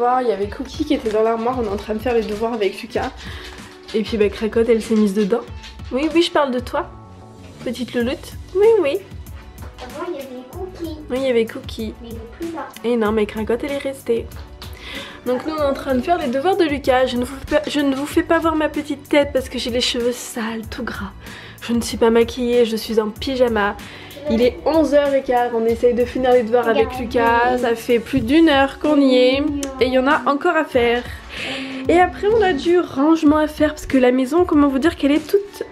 devoirs. Il y avait Cookie qui était dans l'armoire, on est en train de faire les devoirs avec Lucas. Et puis bah, Cracotte elle s'est mise dedans. Oui, oui, je parle de toi, petite louloute. Oui, oui. Avant il y avait Cookie. Oui, il y avait Cookie. Mais il est plus là. Et non, mais Cracotte elle est restée. Donc nous on est en train de faire les devoirs de Lucas. Je ne vous fais pas voir ma petite tête parce que j'ai les cheveux sales, tout gras. Je ne suis pas maquillée, je suis en pyjama. Il est 11h15, on essaye de finir les devoirs avec Lucas. Ça fait plus d'1 heure qu'on y est. Et il y en a encore à faire. Et après on a du rangement à faire parce que la maison, comment vous dire qu'elle est toute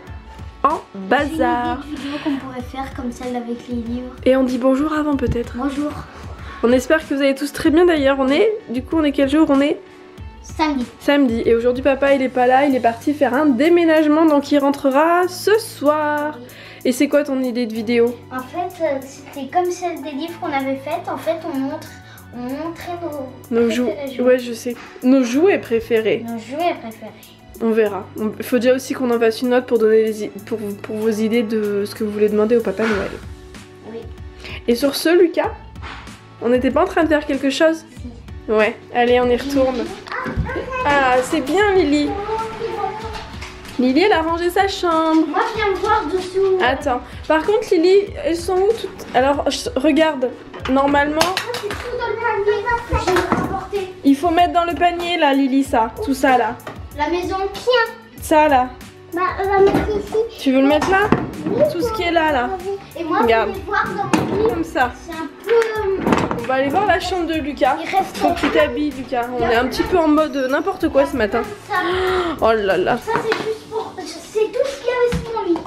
en bazar. J'ai une vidéo qu'on pourrait faire comme celle avec les livres. Et on dit bonjour avant peut-être. Bonjour. On espère que vous allez tous très bien d'ailleurs. On est quel jour? On est Samedi. Samedi. Et aujourd'hui papa il est pas là, il est parti faire un déménagement donc il rentrera ce soir. Oui. Et c'est quoi ton idée de vidéo? En fait c'était comme celle des livres qu'on avait faites. En fait on montrait Nos jouets. Ouais je sais. Nos jouets préférés. Nos jouets préférés. On verra. Il faut déjà aussi qu'on en fasse une note pour donner pour vos idées de ce que vous voulez demander au Papa Noël. Oui. Et sur ce Lucas, on n'était pas en train de faire quelque chose? Si. Ouais, allez on y retourne. Ah c'est bien Lily. Lily elle a rangé sa chambre. Moi je viens me voir dessous. Attends, par contre Lily, elles sont où toutes? Alors regarde, normalement C'est tout dans le panier. J'ai rapporté. il faut mettre dans le panier là Lily ça, tout ça là. La maison tient. Ça là. Bah on va mettre ici. Tu veux le mettre là? Tout ce qui est là. Et moi Regarde. je vais voir dans mon lit. Comme ça. C'est un peu... On va aller voir la chambre de Lucas. Il reste Faut que tu t'habilles Lucas. On est un petit peu en mode n'importe quoi ce matin. Ça, Oh là là. ça c'est juste pour... C'est tout ce qu'il y avait sur mon lit.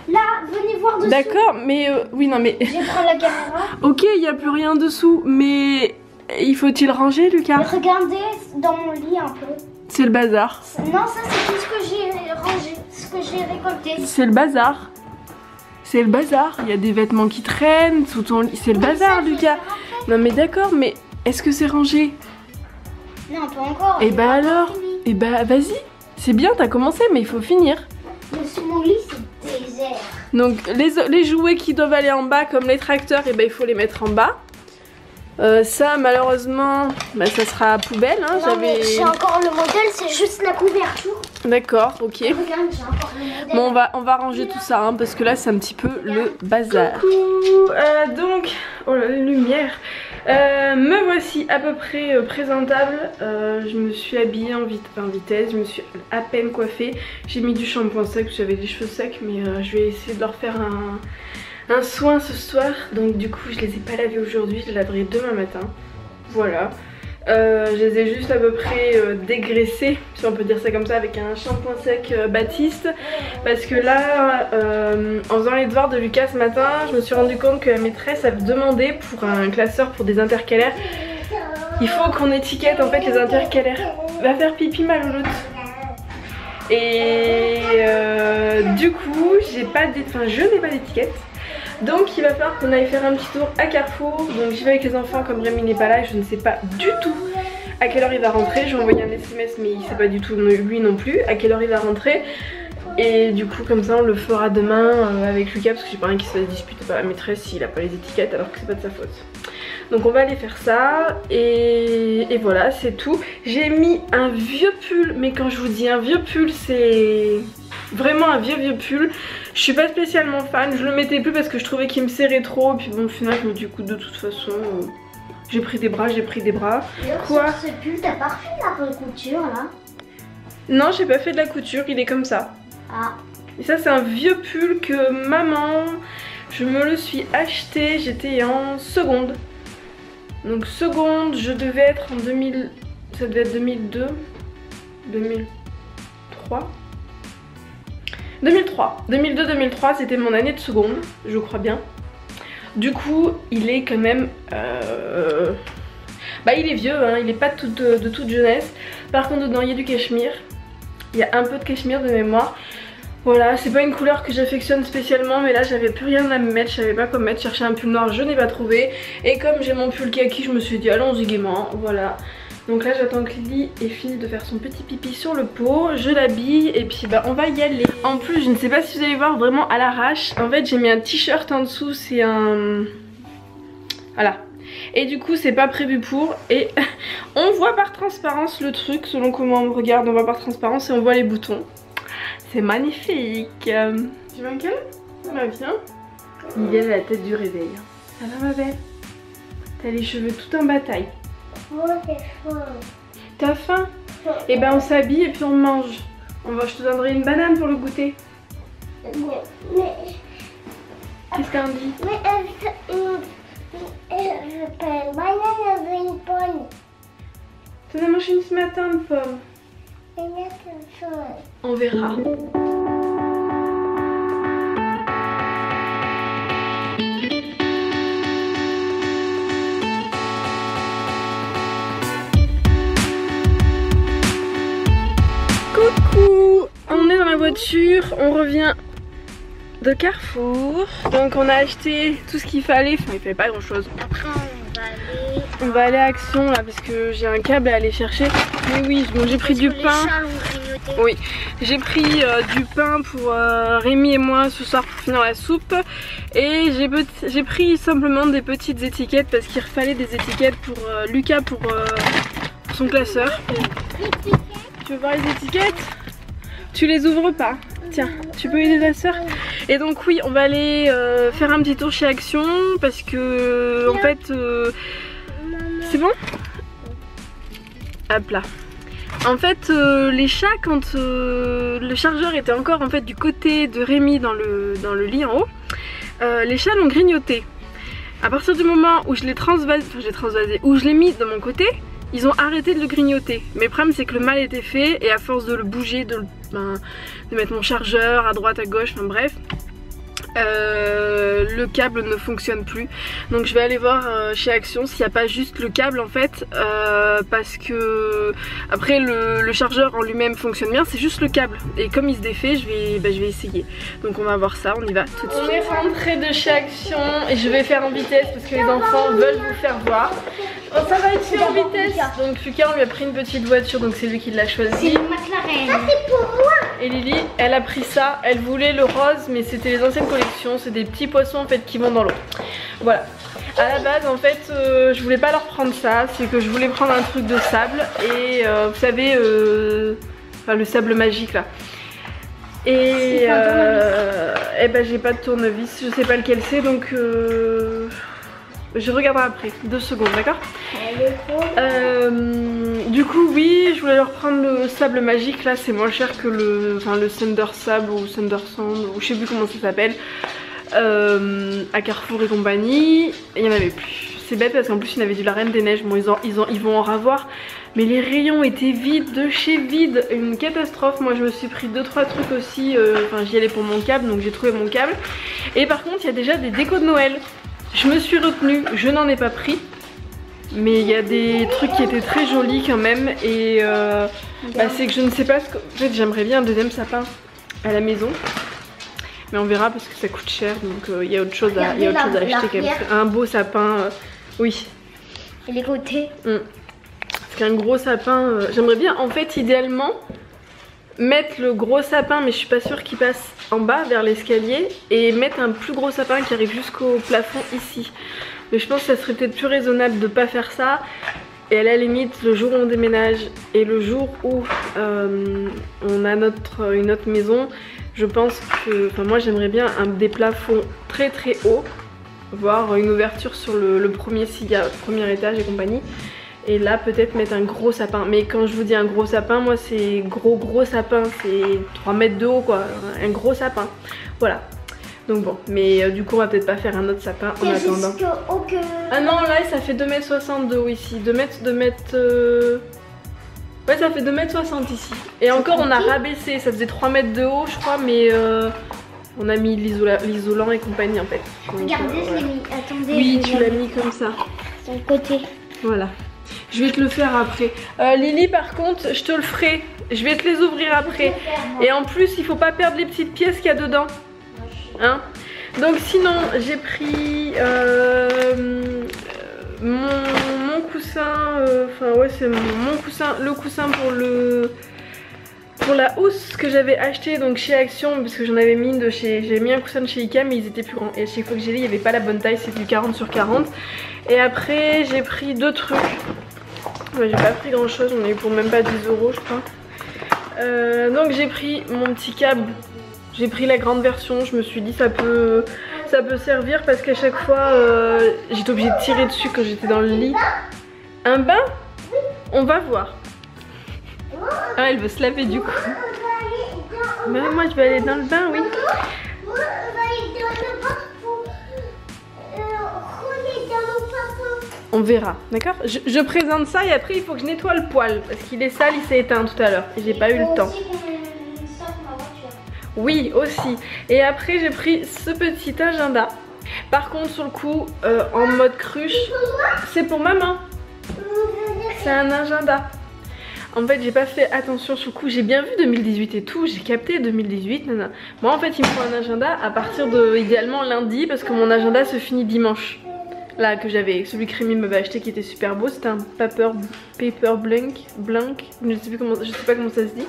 Là, venez voir dessous. D'accord, mais oui non mais... Je vais prendre la caméra. Ok, il n'y a plus rien dessous, mais... Il faut-il ranger Lucas? Regardez dans mon lit un peu. C'est le bazar. Non, ça c'est tout ce que j'ai rangé, ce que j'ai récolté. C'est le bazar. C'est le bazar. Il y a des vêtements qui traînent sous ton lit. C'est le bazar Lucas. Non mais d'accord, mais est-ce que c'est rangé? Non, pas encore. Et bah alors? Et bah vas-y. C'est bien, t'as commencé, mais il faut finir. Mais sous mon lit, c'est désert. Donc les jouets qui doivent aller en bas, comme les tracteurs, et ben il faut les mettre en bas. Ça malheureusement, bah, ça sera à poubelle. Hein. Non, mais j'ai encore le modèle, c'est juste la couverture. D'accord, ok. Regarde, j'ai encore le modèle. Bon, on va ranger tout ça, hein, parce que là c'est un petit peu le bazar. Coucou, donc, oh là, les lumières. Me voici à peu près présentable. Je me suis habillée en vitesse, je me suis à peine coiffée. J'ai mis du shampoing sec, parce que j'avais les cheveux secs, mais je vais essayer de leur faire un soin ce soir. Donc du coup je les ai pas lavés aujourd'hui, je les laverai demain matin. Voilà. Je les ai juste à peu près dégraissés, si on peut dire ça comme ça, avec un shampoing sec Baptiste. Parce que là, en faisant les devoirs de Lucas ce matin, je me suis rendu compte que la maîtresse avait demandé pour un classeur pour des intercalaires. Il faut qu'on étiquette en fait les intercalaires. Va faire pipi ma louloute. Et du coup, je n'ai pas d'étiquette. Donc il va falloir qu'on aille faire un petit tour à Carrefour. Donc j'y vais avec les enfants comme Rémi n'est pas là et je ne sais pas du tout à quelle heure il va rentrer. J'ai envoyé un SMS mais il sait pas du tout lui non plus à quelle heure il va rentrer. Et du coup comme ça on le fera demain avec Lucas parce que j'ai pas envie qu'il se fasse disputer par la maîtresse s'il a pas les étiquettes alors que c'est pas de sa faute. Donc on va aller faire ça et voilà c'est tout. J'ai mis un vieux pull, mais quand je vous dis un vieux pull c'est vraiment un vieux pull. Je suis pas spécialement fan, je le mettais plus parce que je trouvais qu'il me serrait trop. Et puis bon au final je me dis écoute de toute façon j'ai pris des bras. Quoi? Sur ce pull t'as pas refait la recouture là? Non j'ai pas fait de la couture, il est comme ça. Ah. Et ça c'est un vieux pull que maman, je me le suis acheté, j'étais en seconde. Donc seconde, je devais être en 2000, ça devait être 2002, 2003. 2002-2003 c'était mon année de seconde, je crois bien. Du coup il est quand même bah il est vieux hein, il est pas de toute jeunesse. Par contre dedans il y a du cachemire. Il y a un peu de cachemire de mémoire. Voilà, c'est pas une couleur que j'affectionne spécialement, mais là j'avais plus rien à me mettre, je savais pas quoi mettre, chercher un pull noir, je n'ai pas trouvé. Et comme j'ai mon pull kaki, je me suis dit allons-y gaiement, voilà. Donc là j'attends que Lily ait fini de faire son petit pipi sur le pot, je l'habille et puis bah on va y aller. En plus je ne sais pas si vous allez voir vraiment à l'arrache, en fait j'ai mis un t-shirt en dessous, c'est un... Voilà. Et du coup c'est pas prévu pour. Et on voit par transparence le truc, selon comment on me regarde, on voit par transparence et on voit les boutons. C'est magnifique. Tu veux un câlin? Bah viens. Il a la tête du réveil. Ça va ma belle? T'as les cheveux tout en bataille. T'as faim? Et ben on s'habille et puis on mange. Je te donnerai une banane pour le goûter. Qu'est-ce qu'on dit? Une pomme. T'en as mangé une ce matin de pomme. On verra. Coucou! On est dans la voiture, on revient de Carrefour. Donc on a acheté tout ce qu'il fallait, enfin il fallait pas grand chose. Après on va aller à Action là parce que j'ai un câble à aller chercher. Mais oui, bon, j'ai pris du pain. Oui, j'ai pris du pain pour Rémi et moi ce soir pour finir la soupe. Et j'ai pris simplement des petites étiquettes parce qu'il fallait des étiquettes pour Lucas pour son classeur. Tu veux voir les étiquettes? Tu les ouvres pas. Tiens, tu peux aider ta soeur. Et donc oui, on va aller faire un petit tour chez Action parce que en fait c'est bon? Hop là. En fait les chats, quand le chargeur était encore en fait du côté de Rémi dans le lit en haut, les chats l'ont grignoté. À partir du moment où je l'ai transvasé, où je l'ai mis de mon côté, ils ont arrêté de le grignoter. Mais le problème c'est que le mal était fait et à force de le bouger, de mettre mon chargeur à droite à gauche, enfin bref, le câble ne fonctionne plus. Donc je vais aller voir chez Action s'il n'y a pas juste le câble en fait, parce que après le chargeur en lui-même fonctionne bien, c'est juste le câble. Et comme il se défait, je vais essayer. Donc on va voir ça, on y va tout de suite. On est rentré de chez Action et je vais faire en vitesse parce que les enfants veulent vous faire voir. Oh, ça va être fait en vitesse. Donc Lucas on lui a pris une petite voiture, donc c'est lui qui l'a choisi. C'est une McLaren. Ça c'est pour moi. Et Lily elle a pris ça, elle voulait le rose mais c'était les anciennes collections, c'est des petits poissons en fait qui vont dans l'eau. Voilà. À la base en fait je voulais pas leur prendre ça, c'est que je voulais prendre un truc de sable et vous savez enfin, le sable magique là. Et ben j'ai pas de tournevis, je sais pas lequel c'est donc je regarderai après, 2 secondes, d'accord? Du coup oui, je voulais leur prendre le sable magique, là c'est moins cher que le Thunder Sable ou Thunder Sand ou je sais plus comment ça s'appelle, à Carrefour et compagnie, et il n'y en avait plus. C'est bête parce qu'en plus il y en avait du la Reine des Neiges, bon ils vont en ravoir, mais les rayons étaient vides, de chez vide, une catastrophe. Moi je me suis pris 2-3 trucs aussi, enfin j'y allais pour mon câble donc j'ai trouvé mon câble. Et par contre il y a déjà des décos de Noël. Je me suis retenue, je n'en ai pas pris, mais il y a des trucs qui étaient très jolis quand même. Et c'est que je ne sais pas ce que... En fait j'aimerais bien un deuxième sapin à la maison, mais on verra parce que ça coûte cher, donc il y a autre chose à acheter quand même. Un beau sapin, oui. Et les côtés. Parce qu'un gros sapin, j'aimerais bien en fait idéalement mettre le gros sapin, mais je suis pas sûre qu'il passe en bas vers l'escalier, et mettre un plus gros sapin qui arrive jusqu'au plafond ici. Mais je pense que ça serait peut-être plus raisonnable de pas faire ça, et à la limite le jour où on déménage et le jour où on a une autre maison, je pense que, enfin moi j'aimerais bien des plafonds très très hauts, voire une ouverture sur le premier s'il y a premier étage et compagnie. Et là peut-être mettre un gros sapin. Mais quand je vous dis un gros sapin, moi c'est gros sapin, c'est 3 mètres de haut quoi, un gros sapin. Voilà. Donc bon, mais du coup on va peut-être pas faire un autre sapin en attendant. Ah non là ça fait 2,60 m de haut ici, 2 mètres... Ouais ça fait 2,60 m ici. Et encore on a rabaissé, ça faisait 3 mètres de haut je crois, mais on a mis l'isolant et compagnie en fait. Donc, regardez je l'ai mis, attendez. Oui tu l'as mis comme ça. Sur le côté. Voilà. Je vais te le faire après. Lily par contre je te le ferai. Je vais te les ouvrir après. Et en plus il faut pas perdre les petites pièces qu'il y a dedans. Hein? Donc sinon j'ai pris mon coussin. Enfin ouais c'est mon coussin. Le coussin pour le pour la housse que j'avais acheté donc chez Action, parce que j'en avais mis une de chez... J'avais mis un coussin de chez Ikea mais ils étaient plus grands. Et à chaque fois que j'ai lu il n'y avait pas la bonne taille, c'était du 40 sur 40. Et après j'ai pris 2 trucs. Ouais, j'ai pas pris grand chose, on est pour même pas 10 € je crois. Donc j'ai pris mon petit câble. J'ai pris la grande version, je me suis dit ça peut servir parce qu'à chaque fois j'étais obligée de tirer dessus quand j'étais dans le lit. Un bain? On va voir. Ah, elle veut se laver du coup. Bah, moi je vais aller dans le bain, oui. On verra, d'accord? Je présente ça et après il faut que je nettoie le poêle parce qu'il est sale, il s'est éteint tout à l'heure et j'ai pas eu le temps. Oui, aussi. Et après j'ai pris ce petit agenda. Par contre sur le coup, en mode cruche, c'est pour maman. C'est un agenda. En fait j'ai pas fait attention sur le coup, j'ai bien vu 2018 et tout, j'ai capté 2018, nanana. Moi en fait il me faut un agenda à partir de idéalement lundi parce que mon agenda se finit dimanche. Là que j'avais, celui que Rémi m'avait acheté qui était super beau, c'était un paper blank, je sais pas comment ça se dit.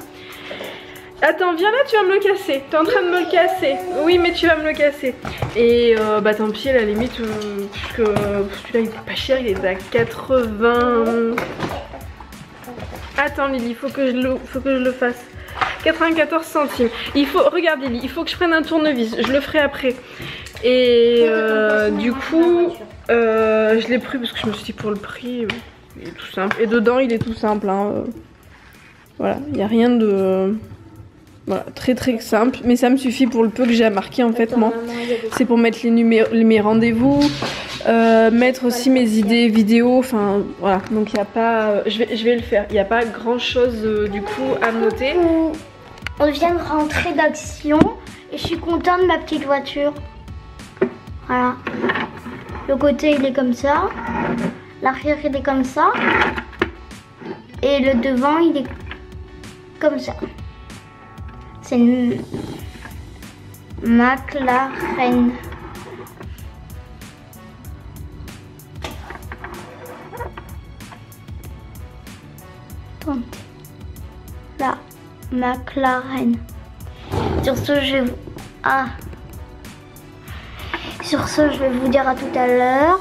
Attends, viens là, tu vas me le casser. T'es en train de me le casser. Oui, mais tu vas me le casser. Et bah tant pis, à la limite, puisque celui-là il était pas cher, il était à 80. Attends Lily, faut que je le fasse. 94 centimes. Il faut, regarde Lily, il faut que je prenne un tournevis. Je le ferai après. Et du coup, je l'ai pris parce que je me suis dit pour le prix, il est tout simple. Et dedans, il est tout simple. Hein. Voilà, il n'y a rien de... Voilà, très simple, mais ça me suffit pour le peu que j'ai à marquer en fait moi. C'est pour mettre mes rendez-vous, mettre aussi mes idées vidéo, enfin voilà. Donc il n'y a pas, je vais le faire. Il n'y a pas grand chose du coup à noter. On vient de rentrer d'Action et je suis contente de ma petite voiture. Voilà. Le côté il est comme ça, l'arrière il est comme ça et le devant il est comme ça. C'est une McLaren. Attendez. La McLaren. Sur ce, je vais vous dire à tout à l'heure.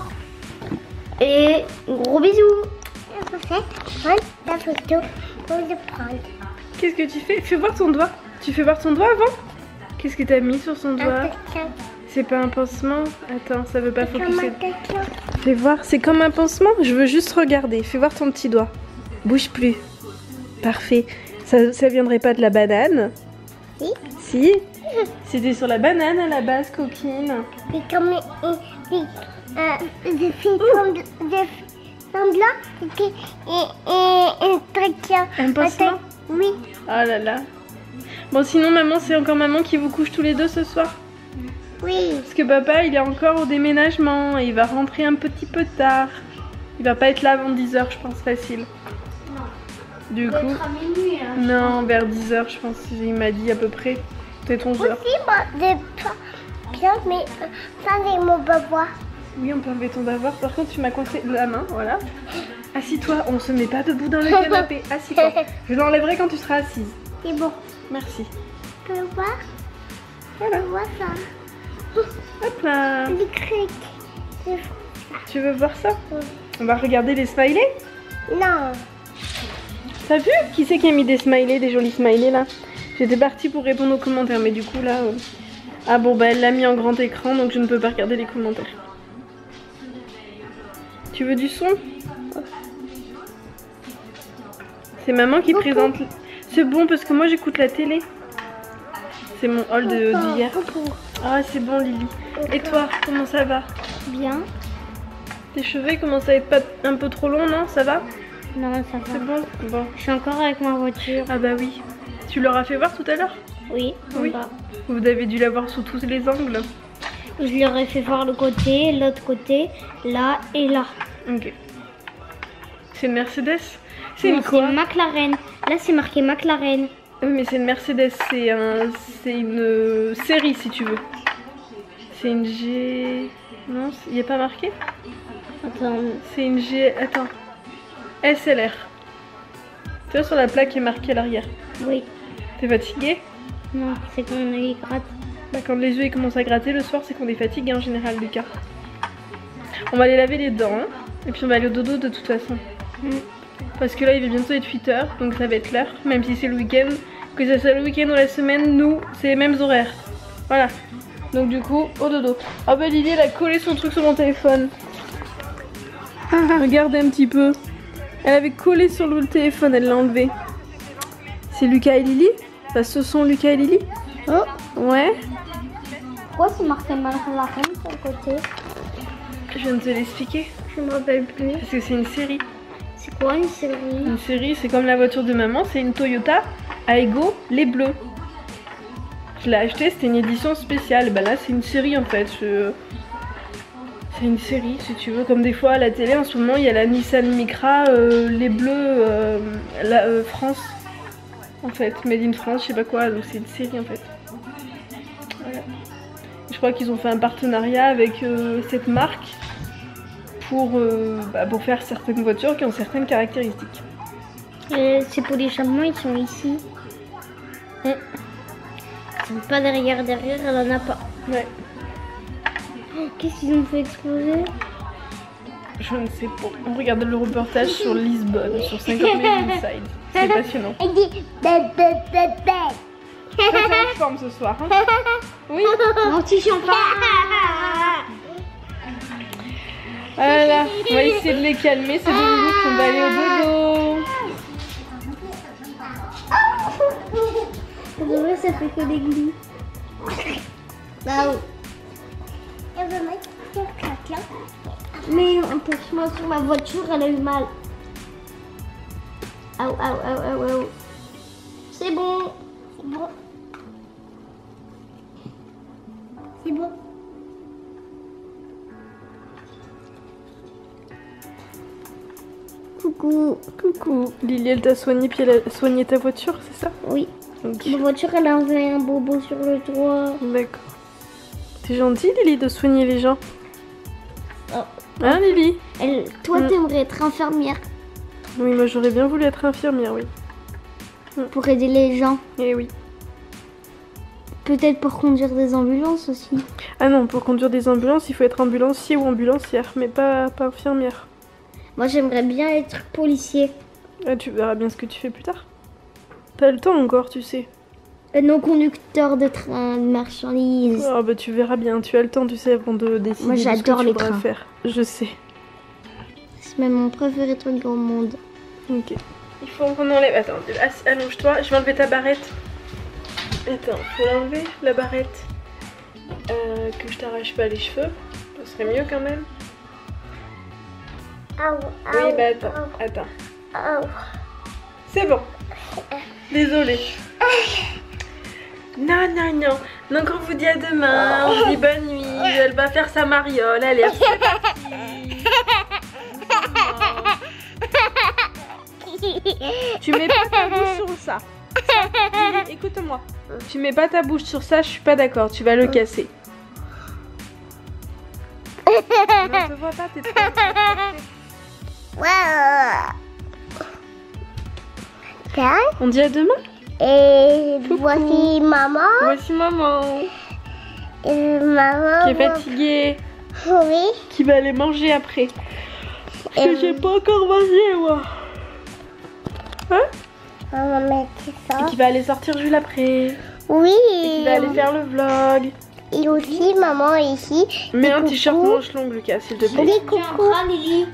Et gros bisous. La photo pour le prendre. Qu'est-ce que tu fais? Fais voir ton doigt. Tu fais voir ton doigt avant? Qu'est-ce que t'as mis sur son doigt? C'est pas un pansement? Attends, ça veut pas focuser. Fais voir, c'est comme un pansement? Je veux juste regarder. Fais voir ton petit doigt. Bouge plus. Parfait. Ça viendrait pas de la banane? Si. Si? C'était sur la banane à la base, coquine. C'est comme des filles un pansement? Oui. Oh là là. Bon sinon maman, c'est encore maman qui vous couche tous les deux ce soir? Oui. Parce que papa il est encore au déménagement et il va rentrer un petit peu tard. Il va pas être là avant 10 h je pense facile. Non. Du coup, à minuit, hein, non, vers 10 h je pense, il m'a dit à peu près. Peut-être 11 h. Aussi, moi, bien, mais ça c'est mon bavoir. Oui, on peut enlever ton bavoir. Par contre, tu m'as coincé la main, voilà. Assis-toi, on se met pas debout dans le canapé. Assis-toi. Je l'enlèverai quand tu seras assise. C'est bon. Merci. Tu peux voir? Voilà. Tu vois ça? Hop là. Les crics. Tu veux voir ça? On va regarder les smileys? Non. T'as vu? Qui c'est qui a mis des smileys, des jolis smileys là? J'étais partie pour répondre aux commentaires, mais du coup là... Ah bon, bah elle l'a mis en grand écran, donc je ne peux pas regarder les commentaires. Tu veux du son? C'est maman qui présente... C'est bon parce que moi j'écoute la télé. C'est mon haul d'hier. Ah c'est bon Lily. Et toi, comment ça va? Bien. Tes cheveux ils commencent à être pas un peu trop longs, non? Ça va? Non, ça va. C'est bon? Bon. Je suis encore avec ma voiture. Ah bah oui. Tu leur as fait voir tout à l'heure? Oui. Oui. Vous avez dû la voir sous tous les angles. Je leur ai fait voir le côté, l'autre côté, là et là. Ok. C'est une Mercedes? C'est une quoi? C'est McLaren. Là c'est marqué McLaren. Oui mais c'est une Mercedes, c'est une série si tu veux. C'est une G... Non, il n'y a pas marqué? Attends. C'est une G... Attends. SLR. Tu vois sur la plaque qui est marquée à l'arrière. Oui. T'es fatigué? Non, c'est quand on les gratte. Bah, quand les yeux ils commencent à gratter le soir, c'est qu'on est fatigué en général, Lucas. On va aller laver les dents, hein, et puis on va aller au dodo de toute façon. Parce que là il va bientôt être 8 h, donc ça va être l'heure, même si c'est le week-end. Que ce soit le week-end ou la semaine, nous, c'est les mêmes horaires. Voilà. Donc du coup, au dodo. Ah bah Lily, elle a collé son truc sur mon téléphone. Regardez un petit peu. Elle avait collé sur le téléphone, elle l'a enlevé. C'est Lucas et Lily? Enfin, ce sont Lucas et Lily? Oh. Ouais. Pourquoi c'est marqué Marlaren sur le côté? Je viens de te l'expliquer. Je me rappelle plus. Parce que c'est une série. C'est quoi une série? Une série, c'est comme la voiture de maman, c'est une Toyota Aygo les bleus. Je l'ai acheté, c'était une édition spéciale. Bah là, c'est une série en fait. C'est une série, si tu veux. Comme des fois à la télé, en ce moment, il y a la Nissan Micra, les bleus, France. En fait, Made in France, je sais pas quoi. Donc c'est une série en fait. Voilà. Je crois qu'ils ont fait un partenariat avec cette marque pour faire certaines voitures qui ont certaines caractéristiques. C'est pour les chamois, ils sont ici. Ils sont pas derrière, elle en a pas. Ouais. Oh, qu'est-ce qu'ils ont fait exploser? Je ne sais pas. On regarde le reportage sur Lisbonne, sur 50 000 Inside. C'est passionnant. Elle dit Ça en forme ce soir. Hein. Oui. mon petit champignon. Voilà. On va essayer de les calmer. C'est Dominique qu'on va aller au dodo. Pour de vrai, ça fait que des glis. Bah oui. Mais empêche-moi sur ma voiture, elle a eu mal. Au. C'est bon. C'est bon. C'est bon. Coucou. Coucou. Lily, elle t'a soigné, puis elle a soigné ta voiture, c'est ça? Oui. Okay. Ma voiture, elle a enlevé un bobo sur le toit. D'accord. C'est gentil, Lily, de soigner les gens. Oh. Hein, Lily? Toi, t'aimerais être infirmière. Oui, moi j'aurais bien voulu être infirmière, oui. Pour aider les gens. Eh oui. Peut-être pour conduire des ambulances aussi. Ah non, pour conduire des ambulances, il faut être ambulancier ou ambulancière, mais pas infirmière. Moi, j'aimerais bien être policier. Ah, tu verras bien ce que tu fais plus tard. Pas le temps encore, tu sais. Non conducteur de train de marchandises. Ah bah tu verras bien, tu as le temps, tu sais, avant de décider. Moi, j'adore les trains. Faire. Je sais. C'est même mon préféré truc au monde. Ok. Il faut qu'on enlève. Attends, allonge-toi, je vais enlever ta barrette. Attends, faut l'enlever, la barrette. Que je t'arrache pas les cheveux. Ça serait mieux quand même. Oui, bah attends. C'est bon. Désolée. Non. Donc on vous dit à demain, on vous dit bonne nuit. Elle va faire sa mariole, allez, c'est parti. Tu mets pas ta bouche sur ça. Écoute-moi. Tu mets pas ta bouche sur ça, je suis pas d'accord, tu vas le casser. Non, je te vois pas, t'es trop... On dit à demain. Et coucou. voici maman. Voici maman. Maman. Qui est fatiguée. Oui. Qui va aller manger après. Parce que j'ai pas encore mangé moi. Hein? On va mettre ça. Et qui va aller sortir Jules après. Oui. Et qui va aller faire le vlog. Et aussi maman ici. Mets un t-shirt manche longue Lucas s'il te plaît. Des coucous.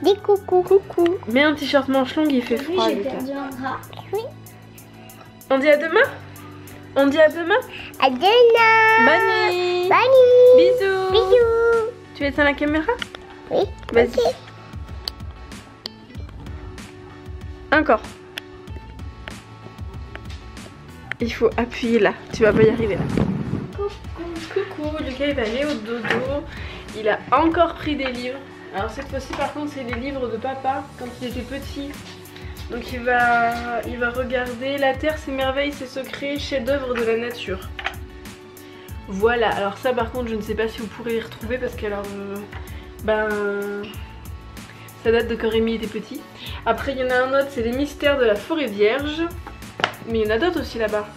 Des coucous. Coucou. Mets un t-shirt manche longue, il fait froid Lucas. Oui. On dit à demain? On dit à demain? À demain. Bonne nuit. Bonne nuit. Bisous. Bisous. Tu éteins la caméra? Oui. Vas-y. Okay. Encore. Il faut appuyer là. Tu vas pas y arriver là. Coucou. Lucas il va aller au dodo. Il a encore pris des livres. Alors cette fois-ci par contre c'est les livres de papa quand il était petit. Donc il va regarder La Terre, ses merveilles, ses secrets, chef-d'œuvre de la nature. Voilà, alors ça par contre je ne sais pas si vous pourrez les retrouver parce que alors ça date de quand Rémi était petit. Après il y en a un autre, c'est les mystères de la forêt vierge. Mais il y en a d'autres aussi là-bas.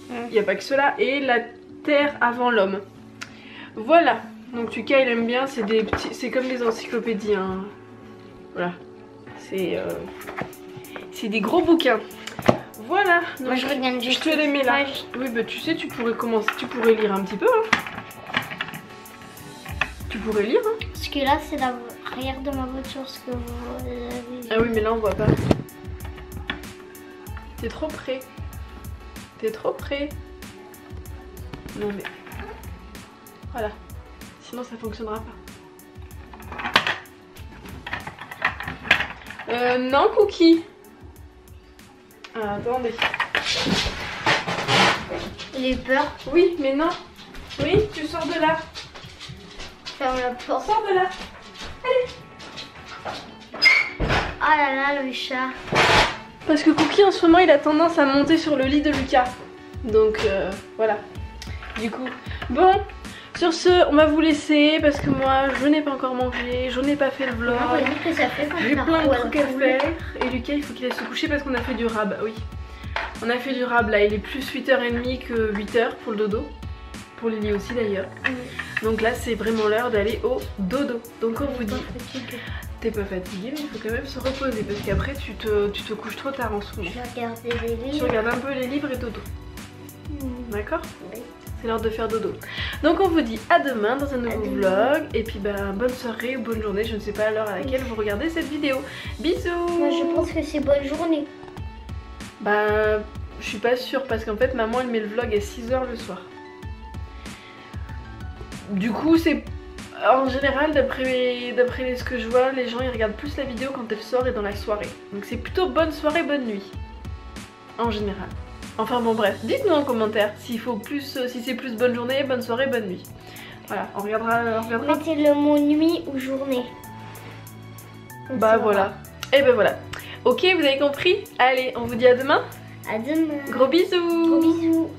Il n'y a pas que cela. Et la Terre avant l'homme. Voilà. Donc Lucas il aime bien, c'est des petits, c'est comme des encyclopédies. Hein. Voilà. C'est des gros bouquins. Voilà. Donc, moi je regarde juste. Je te les mets là. Oui, bah tu sais, tu pourrais commencer, tu pourrais lire un petit peu. Hein. Tu pourrais lire. Hein. Parce que là c'est l'arrière de ma voiture, ce que vous avez. Ah oui, mais là on voit pas. T'es trop près. T'es trop près. Non mais. Voilà. Sinon ça fonctionnera pas. Non, Cookie. Ah, attendez. J'ai peur. Oui, mais non. Oui, tu sors de là. Ferme la porte. Sors de là. Allez. Ah là là, le chat. Parce que Cookie en ce moment il a tendance à monter sur le lit de Lucas. Donc voilà. Du coup, bon. Sur ce, on va vous laisser parce que moi je n'ai pas encore mangé, je n'ai pas fait le vlog. J'ai plein de trucs à faire. Et Lucas il faut qu'il aille se coucher parce qu'on a fait du rab. Oui, on a fait du rab là, il est plus 8h30 que 8h pour le dodo. Pour Lily aussi d'ailleurs. Donc là c'est vraiment l'heure d'aller au dodo. Donc on vous dit, t'es pas fatiguée mais il faut quand même se reposer parce qu'après tu te couches trop tard en ce moment. Je vais regarder les livres. Tu regardes un peu les livres et dodo. D'accord? Oui. C'est l'heure de faire dodo. Donc on vous dit à demain dans un nouveau vlog. Et puis bah bonne soirée ou bonne journée. Je ne sais pas à l'heure à laquelle vous regardez cette vidéo. Bisous. Moi je pense que c'est bonne journée. Bah je suis pas sûre parce qu'en fait maman elle met le vlog à 6h le soir. Du coup c'est... En général d'après ce que je vois, les gens ils regardent plus la vidéo quand elle sort et dans la soirée. Donc c'est plutôt bonne soirée, bonne nuit. En général. Enfin bon bref, dites-nous en commentaire s'il faut plus, si c'est plus bonne journée, bonne soirée, bonne nuit. Voilà, on regardera. Mettez le mot nuit ou journée. Bah voilà. Et ben voilà. Ok, vous avez compris? Allez, on vous dit à demain. À demain. Gros bisous. Gros bisous.